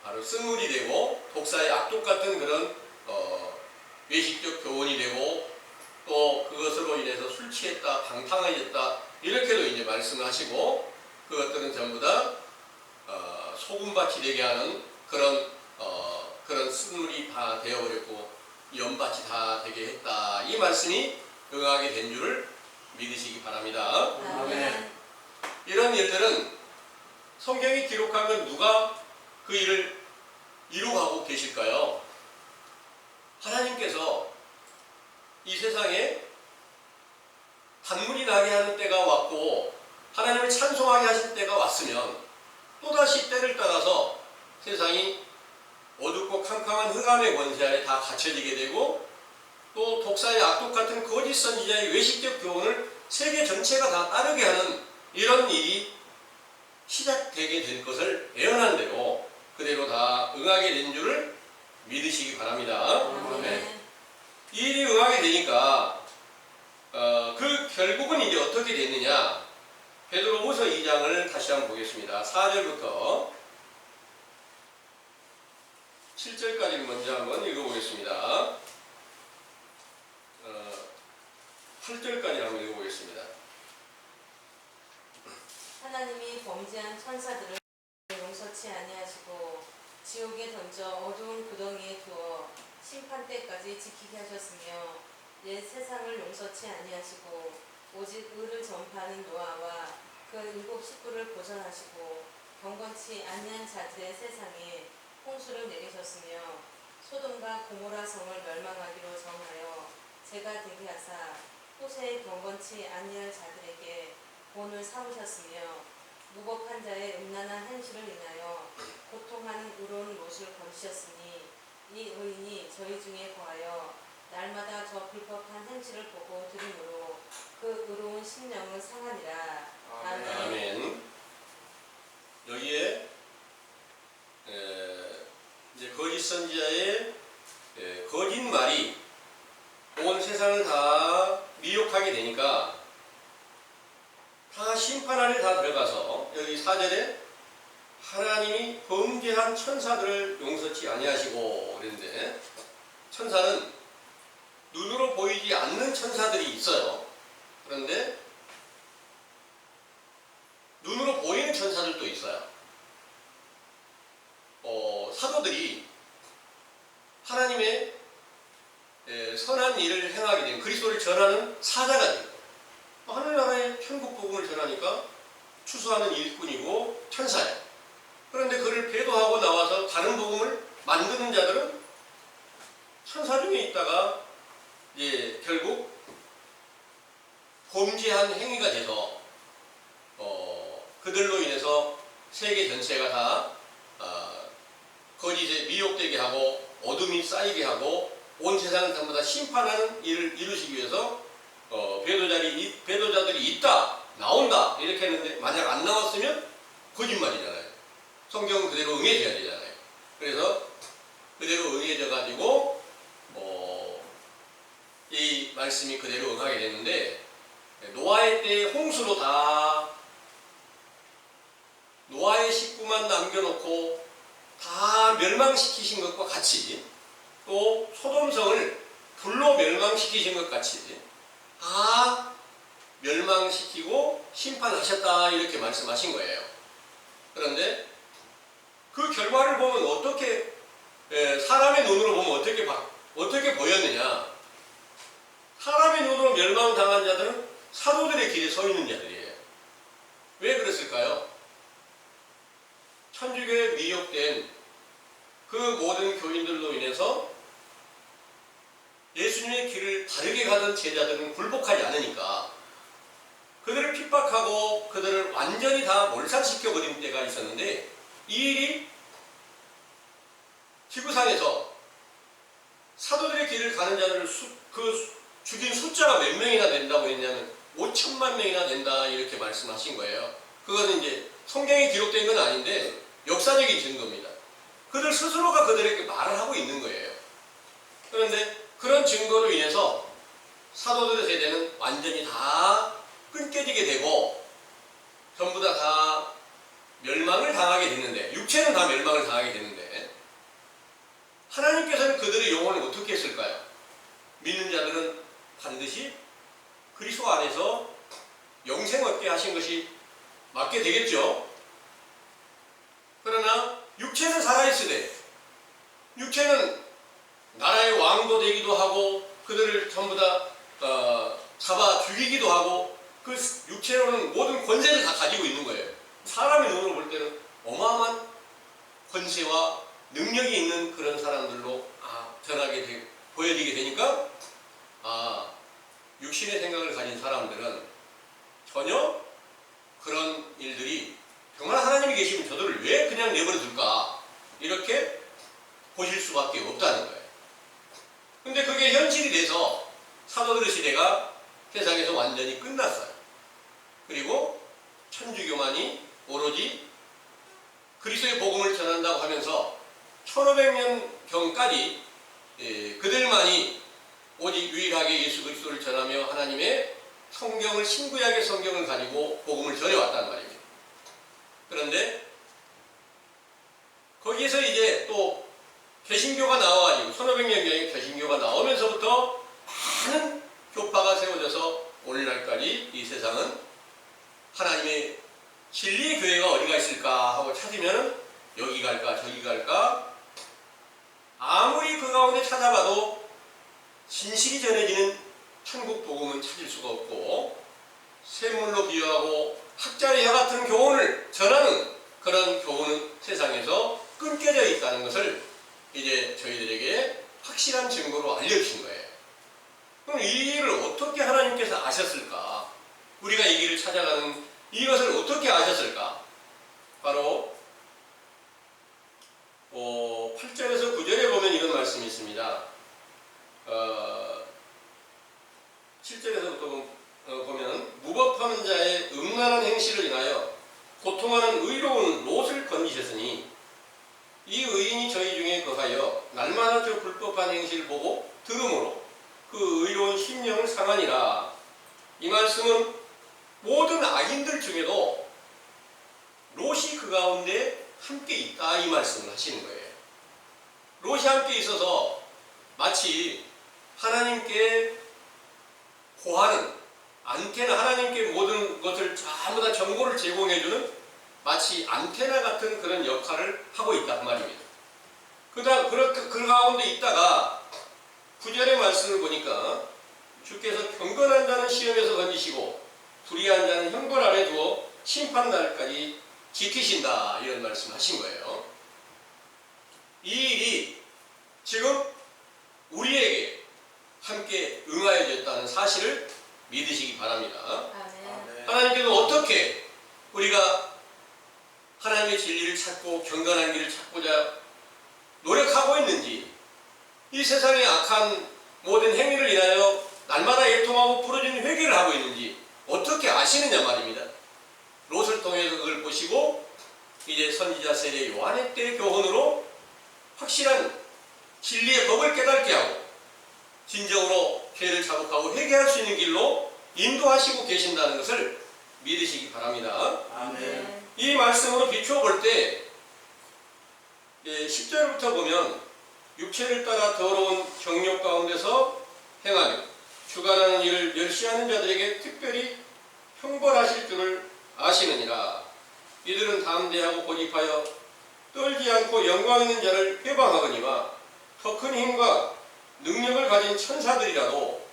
바로 쓴물이 되고 독사의 악독 같은 그런 외식적 교훈이 되고 또 그것으로 인해서 술 취했다, 방탕해졌다 이렇게도 이제 말씀을 하시고 그것들은 전부 다 소금밭이 되게 하는 그런 쓴물이 다 되어버렸고 연밭이 다 되게 했다. 이 말씀이 응하게 된 줄을 믿으시기 바랍니다. 아멘. 이런 일들은 성경이 기록한 건 누가 그 일을 이루어가고 계실까요? 하나님께서 이 세상에 단물이 나게 하는 때가 왔고 하나님을 찬송하게 하실 때가 왔으면 또다시 때를 따라서 세상이 어둡고 캄캄한 흑암의 권세 아래 다 갇혀지게 되고 또 독사의 악독 같은 거짓 선지자의 외식적 교훈을 세계 전체가 다 따르게 하는 이런 일이 시작되게 될 것을 예언한 대로 그대로 다 응하게 된 줄을 믿으시기 바랍니다. 네. 이 일이 응하게 되니까 그 결국은 이제 어떻게 됐느냐? 베드로후서 2장을 다시 한번 보겠습니다. 4절부터 7절까지 먼저 한번 읽어보겠습니다. 8절까지 한번 읽어보겠습니다. 하나님이 범죄한 천사들을 용서치 아니하시고 지옥에 던져 어두운 구덩이에 두어 심판 때까지 지키게 하셨으며 옛 세상을 용서치 아니하시고 오직 의를 전파하는 노아와 그 7 식구를 보전하시고 경건치 아니한 자들의 세상에 홍수를 내리셨으며 소돔과 고모라 성을 멸망하기로 정하여 제가 되게 하사 호세의 경건치 아니할 자들에게 본을 삼으셨으며 무법한 자의 음란한 행실을 인하여 고통하는 의로운 못을 건지셨으니 이 의인이 저희 중에 거하여 날마다 저 불법한 행실을 보고 들으므로 그 의로운 심령은 상하니라. 아멘. 아멘. 여기에 이제 거짓 선지자의 거짓말이 온 세상을 다 미혹하게 되니까 다 심판 안에 다 들어가서 여기 4절에 하나님이 범죄한 천사들을 용서치 아니하시고 그랬는데 천사는 눈으로 보이지 않는 천사들이 있어요. 그런데 눈으로 보이는 천사들도 있어요. 사도들이 하나님의 선한 일을 행하게 된 그리스도를 전하는 사자가 돼요. 하늘나라의 천국 복음을 전하니까 추수하는 일꾼이고 천사예요. 그런데 그를 배도하고 나와서 다른 복음을 만드는 자들은 천사 중에 있다가 이제 결국 범죄한 행위가 돼서 그들로 인해서 세계 전체가 다 거짓에 미혹되게 하고 어둠이 쌓이게 하고 온 세상을 전부 다 심판하는 일을 이루시기 위해서 배도자들이 있다, 나온다 이렇게 했는데 만약 안 나왔으면 거짓말이잖아요. 성경은 그대로 응해져야 되잖아요. 그래서 그대로 응해져 가지고 이 말씀이 그대로 응하게 됐는데 노아의 때에 홍수로 다 노아의 식구만 남겨놓고 다 멸망시키신 것과 같이 또 소돔성을 불로 멸망시키신 것 같이 다 멸망시키고 심판하셨다 이렇게 말씀하신 거예요. 그런데 그 결과를 보면 어떻게 사람의 눈으로 보면 어떻게 보였느냐? 사람의 눈으로 멸망당한 자들은 사도들의 길에 서 있는 자들이에요. 왜 그랬을까요? 천주교에 미혹된 그 모든 교인들로 인해서 예수님의 길을 바르게 가던 제자들은 굴복하지 않으니까 그들을 핍박하고 그들을 완전히 다 몰살시켜버린 때가 있었는데, 이 일이 지구상에서 사도들의 길을 가는 자들을 죽인 숫자가 몇 명이나 된다고 했냐면 5천만 명이나 된다 이렇게 말씀하신 거예요. 그것은 이제 성경에 기록된 건 아닌데 역사적인 증거입니다. 그들 스스로가 그들에게 말을 하고 있는 거예요. 그런데 그런 증거로 인해서 사도들의 세대는 완전히 다 끊겨지게 되고 전부 다 멸망을 당하게 됐는데, 육체는 다 멸망을 당하게 됐는데 하나님께서는 그들의 영혼을 어떻게 했을까요? 믿는 자들은 반드시 그리스도 안에서 영생 얻게 하신 것이 맞게 되겠죠. 그러나 육체는 살아있으되, 육체는 나라의 왕도 되기도 하고 그들을 전부 다 잡아 죽이기도 하고 그 육체로는 모든 권세를 다 가지고 있는 거예요. 사람의 눈으로 볼 때는 어마어마한 권세와 능력이 있는 그런 사람들로 보여지게 되니까 육신의 생각을 가진 사람들은 전혀 그런 일들이 정말 하나님이 계시면 저들을 왜 그냥 내버려 둘까 이렇게 보실 수밖에 없다는 거예요. 근데 그게 현실이 돼서 사도들의 시대가 세상에서 완전히 끝났어요. 그리고 천주교만이 오로지 그리스도의 복음을 전한다고 하면서 1500년경까지 그들만이 오직 유일하게 예수 그리스도를 전하며 하나님의 성경을, 신구약의 성경을 가지고 복음을 전해왔단 말입니다. 그런데 거기에서 이제 또 개신교가 나와가지고 1500년경에 개신교가 나오면서부터 많은 교파가 세워져서 오늘날까지 이 세상은 하나님의 진리의 교회가 어디가 있을까 하고 찾으면 여기 갈까 저기 갈까, 아무리 그 가운데 찾아봐도 진실이 전해지는 천국 복음은 찾을 수가 없고, 샘물로 비유하고 학자의 혀 같은 교훈을 전하는 그런 교훈은 세상에서 끊겨져 있다는 것을 이제 저희들에게 확실한 증거로 알려주신 거예요. 그럼 이 일을 어떻게 하나님께서 아셨을까? 우리가 이 길을 찾아가는 이것을 어떻게 아셨을까? 바로 8절에서 9절에 보면 이런 말씀이 있습니다. 7절에서부터 보면 무법하는 자의 음란한 행실을 인하여 고통하는 의로운 롯을 건지셨으니 이 의인이 저희 중에 거하여 날마다 저 불법한 행실을 보고 들음으로 그 의로운 심령을 상하니라. 이 말씀은 모든 악인들 중에도 롯이 그 가운데 함께 있다 이 말씀을 하시는 거예요. 롯이 함께 있어서 마치 하나님께 고하는 안테나, 하나님께 모든 것을 전부 다 정보를 제공해주는 마치 안테나 같은 그런 역할을 하고 있다 그 말입니다. 그 가운데 있다가 9절의 말씀을 보니까 주께서 경건한 자는 시험에서 건지시고 불의한 자는 형벌 아래 두어 심판날까지 지키신다 이런 말씀을 하신 거예요. 이 일이 지금 우리에게 함께 응하여졌다는 사실을 믿으시기 바랍니다. 아멘. 하나님께서 어떻게 우리가 하나님의 진리를 찾고 경건한 길을 찾고자 노력하고 있는지, 이 세상의 악한 모든 행위를 인하여 날마다 애통하고 부르짖는 회개를 하고 있는지 어떻게 아시느냐 말입니다. 롯을 통해서 그걸 보시고 이제 선지자 세례 요한의 때의 교훈으로 확실한 진리의 법을 깨닫게 하고 진정으로 죄를 자복하고 회개할 수 있는 길로 인도하시고 계신다는 것을 믿으시기 바랍니다. 아멘. 이 말씀으로 비추어 볼 때 10절부터 보면 육체를 따라 더러운 정욕 가운데서 행하며 주관하는 일을 멸시하는 자들에게 특별히 형벌하실 줄을 아시느니라. 이들은 담대하고 고집하여 떨지 않고 영광 있는 자를 회방하거니와 더 큰 힘과 능력을 가진 천사들이라도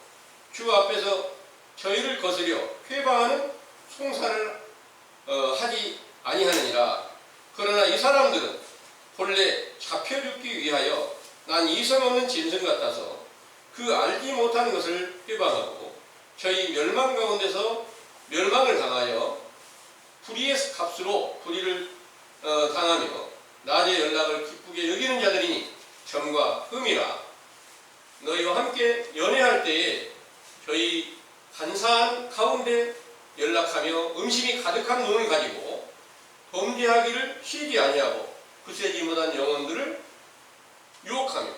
주 앞에서 저희를 거스려 회방하는 송사를 하지 아니하느니라. 그러나 이 사람들은 본래 잡혀 죽기 위하여 난 이성 없는 짐승 같아서 그 알지 못하는 것을 회방하고 저희 멸망 가운데서 멸망을 당하여 불의의 값으로 불의를 당하며 낮의 연락을 기쁘게 여기는 자들이니 점과 흠이라. 너희와 함께 연애할 때에 저희 간사한 가운데 연락하며 음심이 가득한 눈을 가지고 범죄하기를 쉬지 아니하고 구세지 못한 영혼들을 유혹하며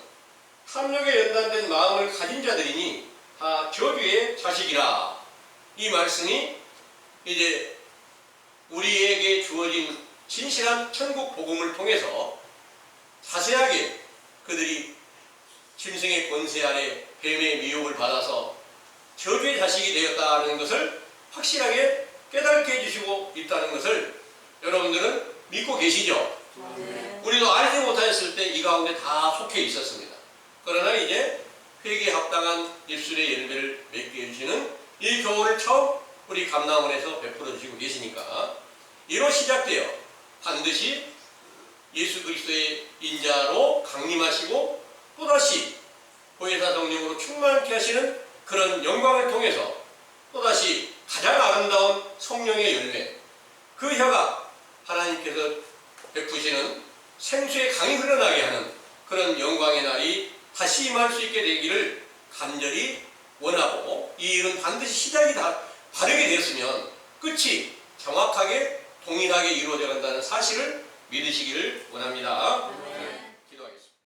탐욕에 연단된 마음을 가진 자들이니 다 저주의 자식이라. 이 말씀이 이제 우리에게 주어진 진실한 천국 복음을 통해서 자세하게 그들이 짐승의 권세 아래 뱀의 미혹을 받아서 저주의 자식이 되었다는 것을 확실하게 깨닫게 해주시고 있다는 것을 여러분들은 믿고 계시죠? 네. 우리도 알지 못하였을 때 이 가운데 다 속해 있었습니다. 그러나 이제 회개에 합당한 입술의 열매를 맺게 해주시는 이 교훈을 처음 우리 감남원에서 베풀어 주시고 계시니까 이로 시작되어 반드시 예수 그리스도의 인자로 강림하시고 또다시 보혜사 성령으로 충만케 하시는 그런 영광을 통해서 또다시 가장 아름다운 성령의 열매, 그 혀가 하나님께서 베푸시는 생수의 강이 흘러나게 하는 그런 영광의 날이 다시 임할 수 있게 되기를 간절히 원하고, 이 일은 반드시 시작이 다 바르게 되었으면 끝이 정확하게 동일하게 이루어져 간다는 사실을 믿으시기를 원합니다. 네.